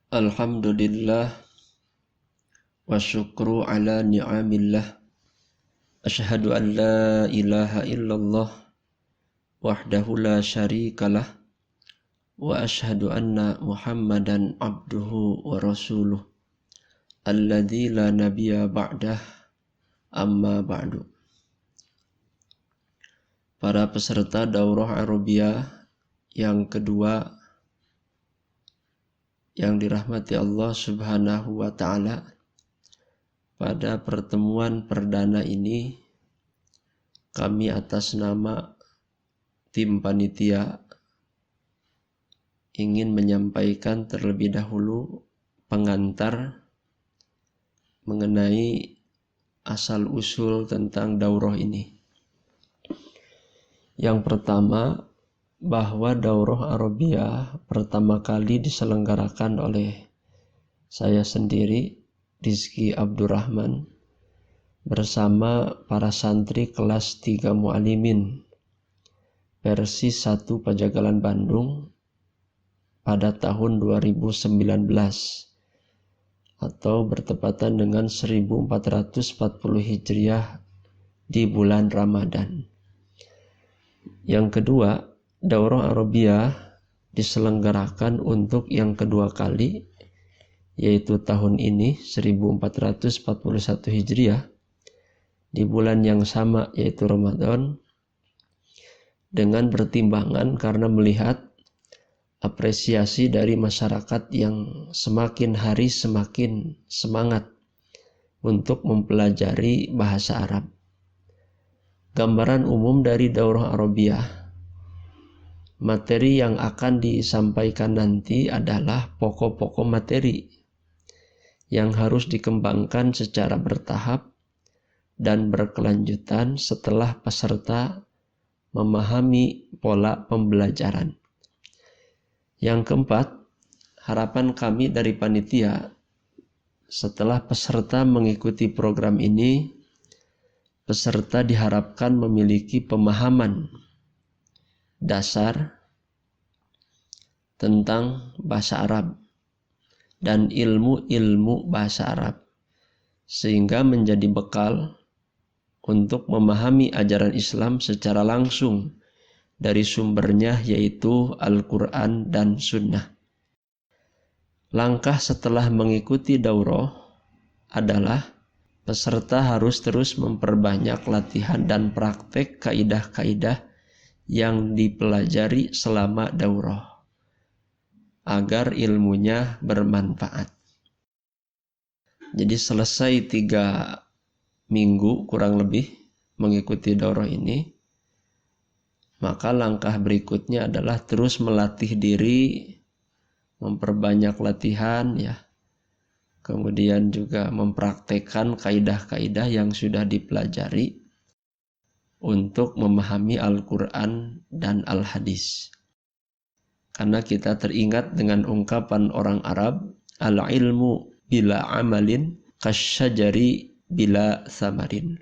Alhamdulillah wa syukru ala ni'amillah. Asyhadu an la ilaha illallah wahdahu la syarikalah wa asyhadu anna Muhammadan abduhu wa rasuluh alladzi la nabiyya ba'dah, amma ba'du. Para peserta daurah Arabiyah yang kedua yang dirahmati Allah Subhanahu wa ta'ala, pada pertemuan perdana ini kami atas nama tim panitia ingin menyampaikan terlebih dahulu pengantar mengenai asal-usul tentang daurah ini. Yang pertama, bahwa daurah Arabiyah pertama kali diselenggarakan oleh saya sendiri, Rizky Abdurrahman, bersama para santri kelas 3 Mu'alimin versi 1 Pajagalan Bandung pada tahun 2019 atau bertepatan dengan 1440 Hijriah di bulan Ramadan. Yang kedua, daurah Arabiyah diselenggarakan untuk yang kedua kali, yaitu tahun ini 1441 Hijriah di bulan yang sama, yaitu Ramadan, dengan pertimbangan karena melihat apresiasi dari masyarakat yang semakin hari semakin semangat untuk mempelajari bahasa Arab. Gambaran umum dari daurah Arabiyah, materi yang akan disampaikan nanti adalah pokok-pokok materi yang harus dikembangkan secara bertahap dan berkelanjutan setelah peserta memahami pola pembelajaran. Yang keempat, harapan kami dari panitia setelah peserta mengikuti program ini, peserta diharapkan memiliki pemahaman dasar tentang bahasa Arab dan ilmu-ilmu bahasa Arab, sehingga menjadi bekal untuk memahami ajaran Islam secara langsung dari sumbernya, yaitu Al-Quran dan Sunnah. Langkah setelah mengikuti daurah adalah peserta harus terus memperbanyak latihan dan praktek kaidah-kaidah yang dipelajari selama daurah agar ilmunya bermanfaat. Jadi selesai 3 minggu kurang lebih mengikuti daurah ini, maka langkah berikutnya adalah terus melatih diri, memperbanyak latihan ya. Kemudian juga mempraktekkan kaidah-kaidah yang sudah dipelajari untuk memahami Al-Quran dan Al-Hadis. Karena kita teringat dengan ungkapan orang Arab, al-ilmu bila amalin kasyajari bila samarin.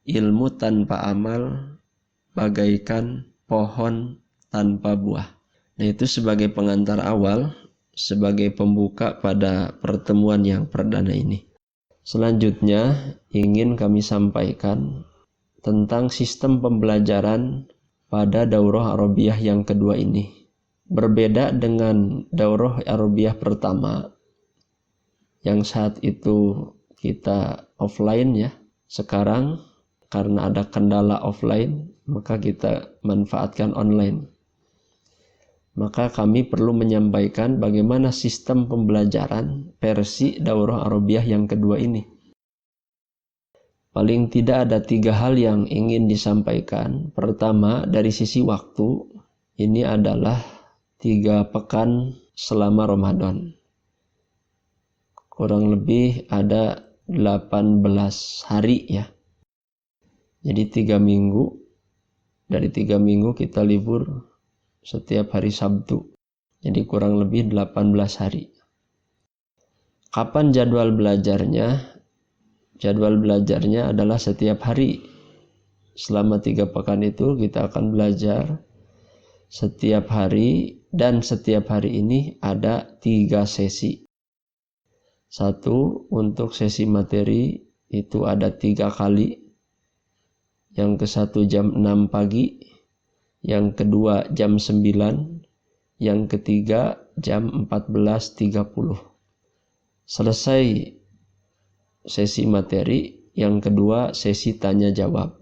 Ilmu tanpa amal bagaikan pohon tanpa buah. Nah, itu sebagai pengantar awal, sebagai pembuka pada pertemuan yang perdana ini. Selanjutnya ingin kami sampaikan tentang sistem pembelajaran pada daurah Arabiyah yang kedua ini. Berbeda dengan daurah Arabiyah pertama yang saat itu kita offline ya. Sekarang karena ada kendala offline, maka kita manfaatkan online. Maka kami perlu menyampaikan bagaimana sistem pembelajaran versi daurah Arabiyah yang kedua ini. Paling tidak ada 3 hal yang ingin disampaikan. Pertama, dari sisi waktu, ini adalah 3 pekan selama Ramadan. Kurang lebih ada 18 hari ya. Jadi 3 minggu, dari 3 minggu kita libur setiap hari Sabtu. Jadi kurang lebih 18 hari. Kapan jadwal belajarnya? Jadwal belajarnya adalah setiap hari. Selama 3 pekan itu kita akan belajar setiap hari dan setiap hari ini ada 3 sesi. 1 untuk sesi materi itu ada 3 kali. Yang ke-1 jam 6 pagi, yang kedua jam 9, yang ketiga jam 14.30. Selesai sesi materi, yang kedua sesi tanya jawab.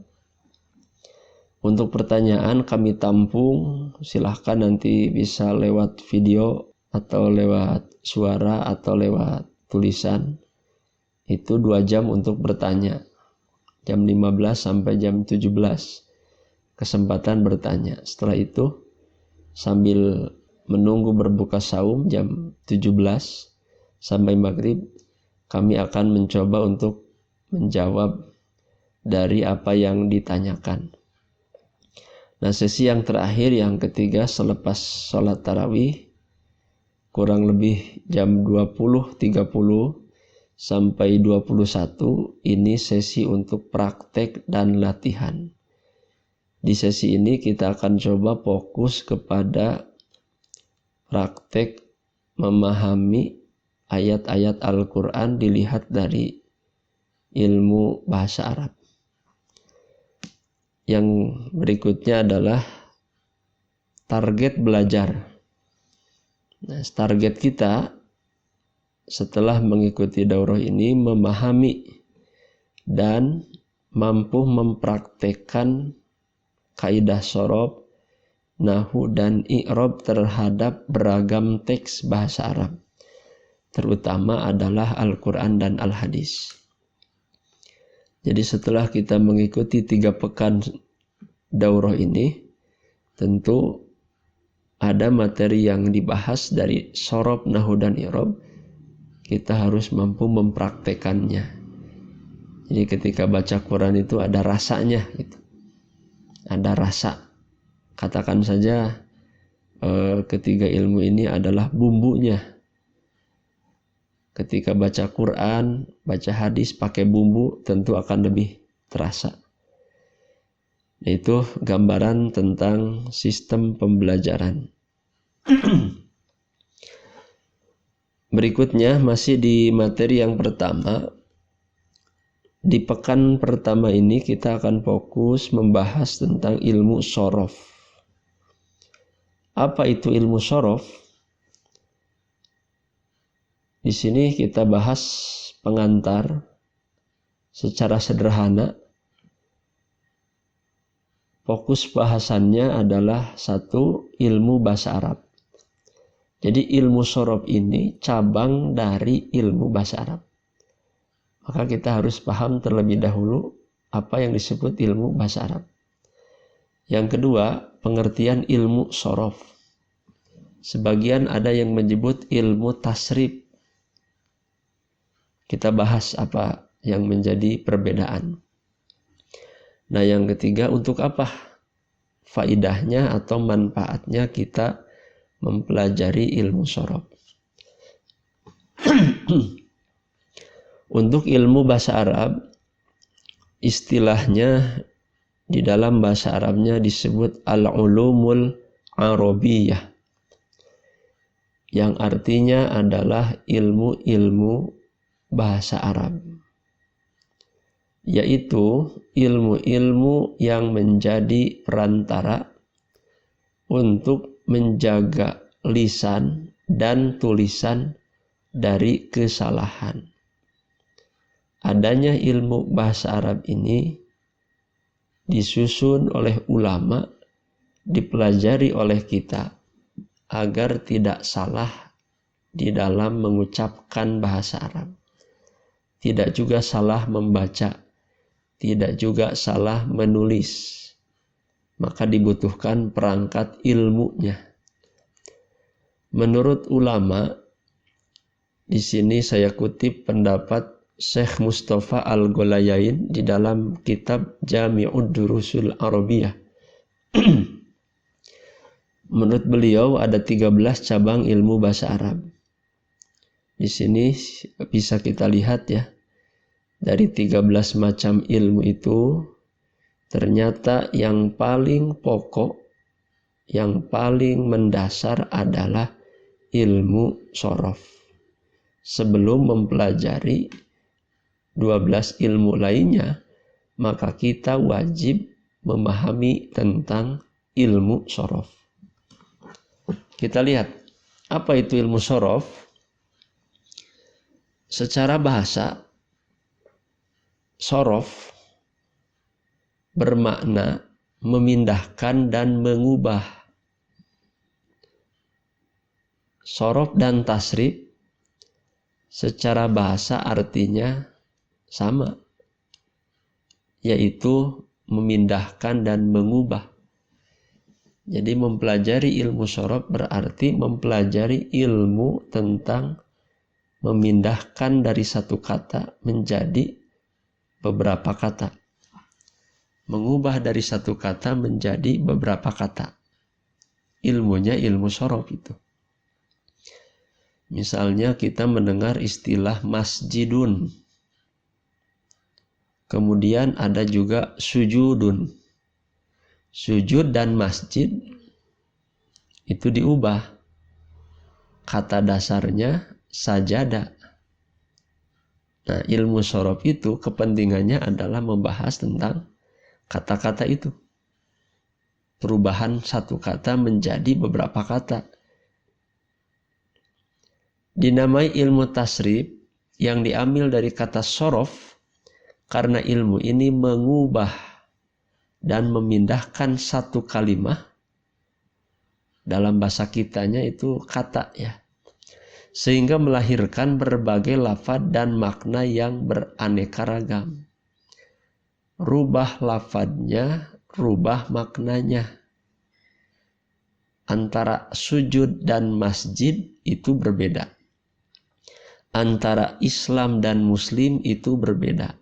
Untuk pertanyaan kami tampung, silahkan nanti bisa lewat video atau lewat suara atau lewat tulisan. Itu 2 jam untuk bertanya. Jam 15 sampai jam 17 kesempatan bertanya. Setelah itu sambil menunggu berbuka saum jam 17 sampai maghrib, kami akan mencoba untuk menjawab dari apa yang ditanyakan. Nah, sesi yang terakhir, yang ketiga selepas sholat tarawih, kurang lebih jam 20.30 sampai 21, ini sesi untuk praktek dan latihan. Di sesi ini kita akan coba fokus kepada praktek memahami ayat-ayat Al-Quran dilihat dari ilmu bahasa Arab. Yang berikutnya adalah target belajar. Nah, target kita setelah mengikuti daurah ini memahami dan mampu mempraktekkan kaidah shorob, nahu dan i'rob terhadap beragam teks bahasa Arab, terutama adalah Al-Quran dan Al-Hadis. Jadi setelah kita mengikuti 3 pekan daurah ini, tentu ada materi yang dibahas dari shorob, nahu dan i'rob. Kita harus mampu mempraktekannya. Jadi ketika baca Quran itu ada rasanya gitu. Ada rasa. Katakan saja ketiga ilmu ini adalah bumbunya. Ketika baca Quran, baca hadis pakai bumbu, tentu akan lebih terasa. Itu gambaran tentang sistem pembelajaran. Berikutnya masih di materi yang pertama. Di pekan pertama ini kita akan fokus membahas tentang ilmu shorof. Apa itu ilmu shorof? Di sini kita bahas pengantar secara sederhana. Fokus bahasannya adalah 1, ilmu bahasa Arab. Jadi ilmu shorof ini cabang dari ilmu bahasa Arab. Maka kita harus paham terlebih dahulu apa yang disebut ilmu bahasa Arab. Yang kedua, pengertian ilmu shorof. Sebagian ada yang menyebut ilmu tasrif. Kita bahas apa yang menjadi perbedaan. Nah, yang ketiga, untuk apa faidahnya atau manfaatnya kita mempelajari ilmu shorof. Untuk ilmu bahasa Arab, istilahnya di dalam bahasa Arabnya disebut al-ulumul arabiyah, yang artinya adalah ilmu-ilmu bahasa Arab, yaitu ilmu-ilmu yang menjadi perantara untuk menjaga lisan dan tulisan dari kesalahan. Adanya ilmu bahasa Arab ini disusun oleh ulama, dipelajari oleh kita agar tidak salah di dalam mengucapkan bahasa Arab. Tidak juga salah membaca, tidak juga salah menulis. Maka dibutuhkan perangkat ilmunya. Menurut ulama, di sini saya kutip pendapat Syekh Mustafa Al-Gholayain di dalam kitab Jami'ud Durusul Arabiyah. Menurut beliau ada 13 cabang ilmu bahasa Arab. Di sini bisa kita lihat ya, dari 13 macam ilmu itu ternyata yang paling pokok, yang paling mendasar adalah ilmu shorof. Sebelum mempelajari 12 ilmu lainnya, maka kita wajib memahami tentang ilmu shorof. Kita lihat, apa itu ilmu shorof? Secara bahasa, shorof bermakna memindahkan dan mengubah. Shorof dan tasrif secara bahasa artinya sama, yaitu memindahkan dan mengubah. Jadi mempelajari ilmu shorof berarti mempelajari ilmu tentang memindahkan dari satu kata menjadi beberapa kata. Mengubah dari satu kata menjadi beberapa kata. Ilmunya ilmu shorof itu. Misalnya kita mendengar istilah masjidun. Kemudian ada juga sujudun. Sujud dan masjid itu diubah. Kata dasarnya sajadah. Nah, ilmu shorof itu kepentingannya adalah membahas tentang kata-kata itu. Perubahan satu kata menjadi beberapa kata. Dinamai ilmu tasrif yang diambil dari kata shorof karena ilmu ini mengubah dan memindahkan satu kalimat. Dalam bahasa kitanya itu kata ya. Sehingga melahirkan berbagai lafaz dan makna yang beraneka ragam. Rubah lafadznya, rubah maknanya. Antara sujud dan masjid itu berbeda. Antara Islam dan Muslim itu berbeda.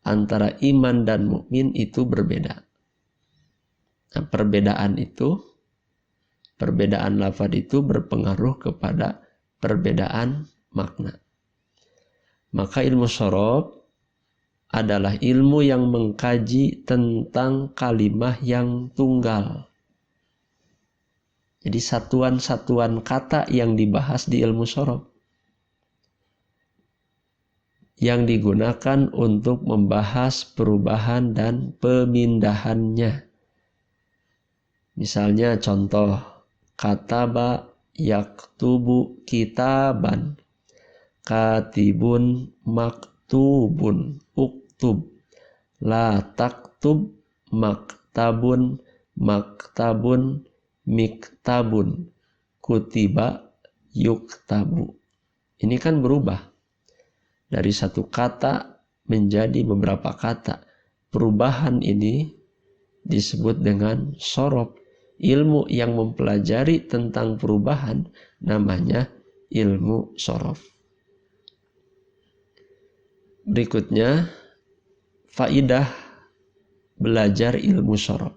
Antara iman dan mukmin itu berbeda. Nah, perbedaan lafaz itu berpengaruh kepada perbedaan makna. Maka ilmu shorof adalah ilmu yang mengkaji tentang kalimah yang tunggal. Jadi satuan-satuan kata yang dibahas di ilmu shorof, yang digunakan untuk membahas perubahan dan pemindahannya. Misalnya contoh, kataba yaktubu kitaban, katibun maktubun, uktub, la taktub maktabun, maktabun miktabun, kutiba yuktabu. Ini kan berubah dari satu kata menjadi beberapa kata. Perubahan ini disebut dengan shorof. Ilmu yang mempelajari tentang perubahan namanya ilmu shorof. Berikutnya, faidah belajar ilmu shorof.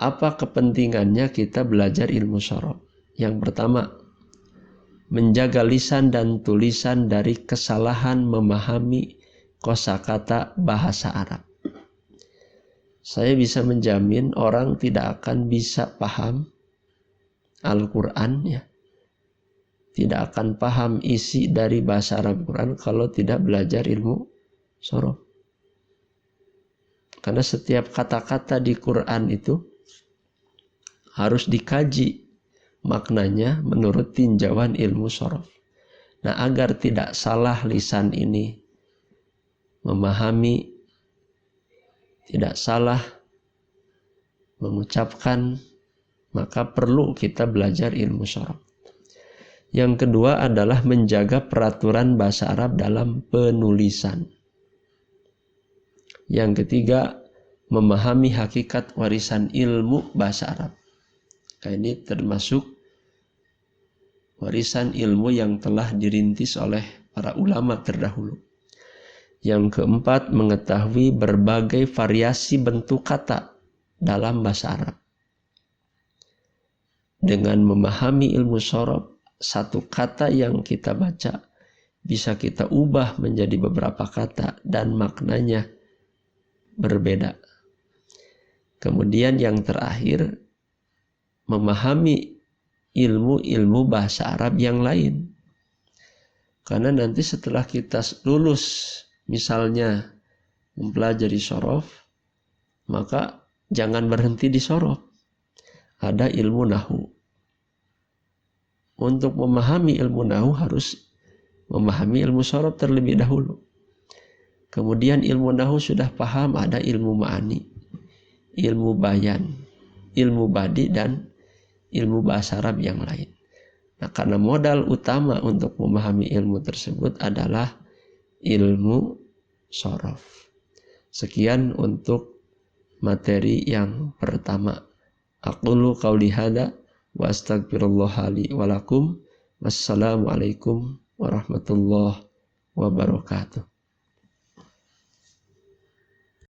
Apa kepentingannya kita belajar ilmu shorof? Yang pertama, menjaga lisan dan tulisan dari kesalahan memahami kosakata bahasa Arab. Saya bisa menjamin orang tidak akan bisa paham Al-Quran ya. Tidak akan paham isi dari bahasa Arab Quran kalau tidak belajar ilmu shorof. Karena setiap kata-kata di Quran itu harus dikaji maknanya menurut tinjauan ilmu shorof. Nah, agar tidak salah lisan ini memahami, tidak salah mengucapkan, maka perlu kita belajar ilmu shorof. Yang kedua adalah menjaga peraturan bahasa Arab dalam penulisan. Yang ketiga, memahami hakikat warisan ilmu bahasa Arab. Ini termasuk warisan ilmu yang telah dirintis oleh para ulama terdahulu. Yang keempat, mengetahui berbagai variasi bentuk kata dalam bahasa Arab. Dengan memahami ilmu shorof, satu kata yang kita baca bisa kita ubah menjadi beberapa kata dan maknanya berbeda. Kemudian yang terakhir, memahami ilmu-ilmu bahasa Arab yang lain. Karena nanti setelah kita lulus misalnya mempelajari shorof, maka jangan berhenti di shorof. Ada ilmu nahu. Untuk memahami ilmu nahu harus memahami ilmu shorof terlebih dahulu. Kemudian ilmu nahu sudah paham, ada ilmu ma'ani, ilmu bayan, ilmu badi, dan ilmu bahasa Arab yang lain. Nah, karena modal utama untuk memahami ilmu tersebut adalah ilmu shorof. Sekian untuk materi yang pertama. Aqulu qauli hadza wa astaghfirullah li wa lakum. Wassalamualaikum warahmatullahi wabarakatuh.